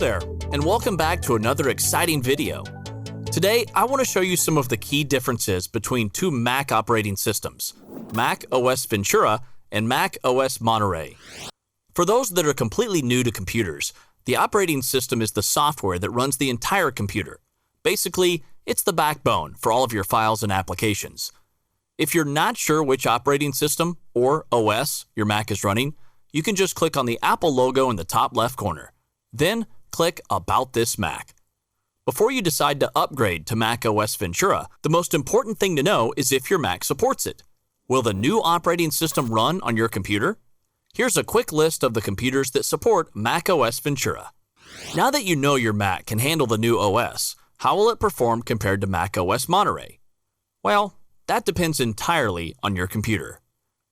there, and welcome back to another exciting video. Today, I want to show you some of the key differences between two Mac operating systems, Mac OS Ventura and Mac OS Monterey. For those that are completely new to computers, the operating system is the software that runs the entire computer. Basically, it's the backbone for all of your files and applications. If you're not sure which operating system or OS your Mac is running, you can just click on the Apple logo in the top left corner. Then click About This Mac. Before you decide to upgrade to Mac OS Ventura, the most important thing to know is if your Mac supports it. Will the new operating system run on your computer? Here's a quick list of the computers that support Mac OS Ventura. Now that you know your Mac can handle the new OS, how will it perform compared to Mac OS Monterey? Well, that depends entirely on your computer.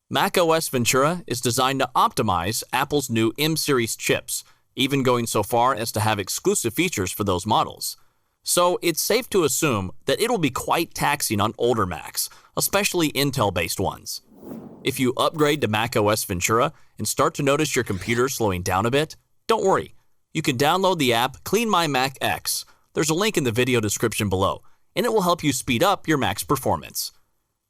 Mac OS Ventura is designed to optimize Apple's new M-series chips, even going so far as to have exclusive features for those models. So it's safe to assume that it'll be quite taxing on older Macs, especially Intel-based ones. If you upgrade to Mac OS Ventura and start to notice your computer slowing down a bit, don't worry. You can download the app Clean My Mac X. There's a link in the video description below, and it will help you speed up your Mac's performance.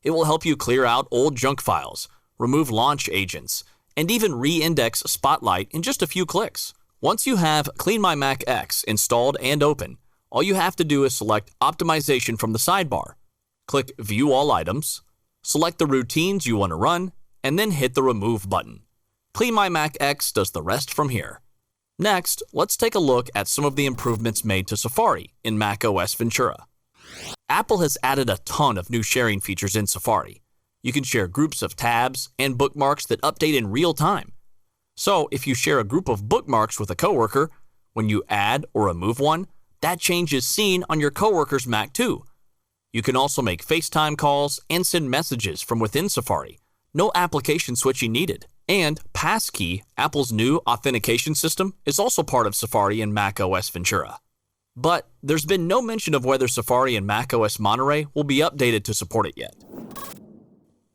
It will help you clear out old junk files, remove launch agents, and even re-index Spotlight in just a few clicks. Once you have Clean My Mac X installed and open, all you have to do is select Optimization from the sidebar. Click View All Items, select the routines you want to run, and then hit the Remove button. Clean My Mac X does the rest from here. Next, let's take a look at some of the improvements made to Safari in Mac OS Ventura. Apple has added a ton of new sharing features in Safari. You can share groups of tabs and bookmarks that update in real time. So if you share a group of bookmarks with a coworker, when you add or remove one, that change is seen on your coworker's Mac too. You can also make FaceTime calls and send messages from within Safari. No application switching needed. And Passkey, Apple's new authentication system, is also part of Safari and Mac OS Ventura. But there's been no mention of whether Safari and Mac OS Monterey will be updated to support it yet.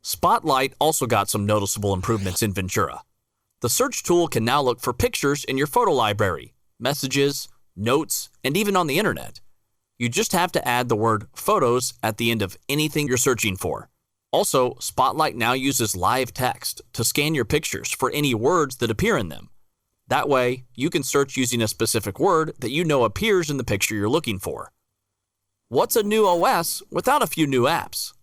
Spotlight also got some noticeable improvements in Ventura. The search tool can now look for pictures in your photo library, messages, notes, and even on the internet. You just have to add the word photos at the end of anything you're searching for. Also, Spotlight now uses live text to scan your pictures for any words that appear in them. That way, you can search using a specific word that you know appears in the picture you're looking for. What's a new OS without a few new apps?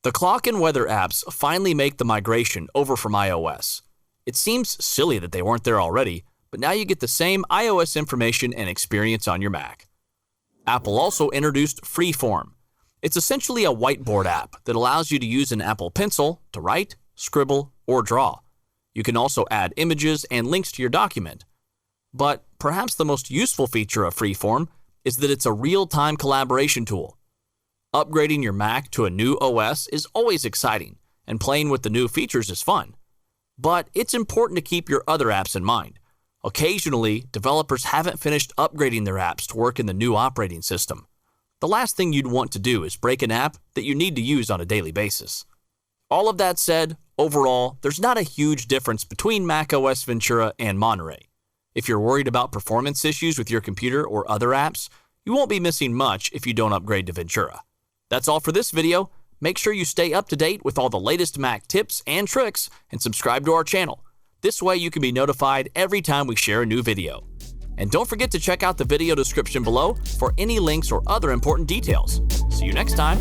The clock and weather apps finally make the migration over from iOS. It seems silly that they weren't there already, but now you get the same iOS information and experience on your Mac. Apple also introduced Freeform. It's essentially a whiteboard app that allows you to use an Apple Pencil to write, scribble, or draw. You can also add images and links to your document. But perhaps the most useful feature of Freeform is that it's a real-time collaboration tool. Upgrading your Mac to a new OS is always exciting, and playing with the new features is fun. But it's important to keep your other apps in mind. Occasionally, developers haven't finished upgrading their apps to work in the new operating system. The last thing you'd want to do is break an app that you need to use on a daily basis. All of that said, overall, there's not a huge difference between Mac OS Ventura and Monterey. If you're worried about performance issues with your computer or other apps, you won't be missing much if you don't upgrade to Ventura. That's all for this video. Make sure you stay up to date with all the latest Mac tips and tricks and subscribe to our channel. This way you can be notified every time we share a new video. And don't forget to check out the video description below for any links or other important details. See you next time.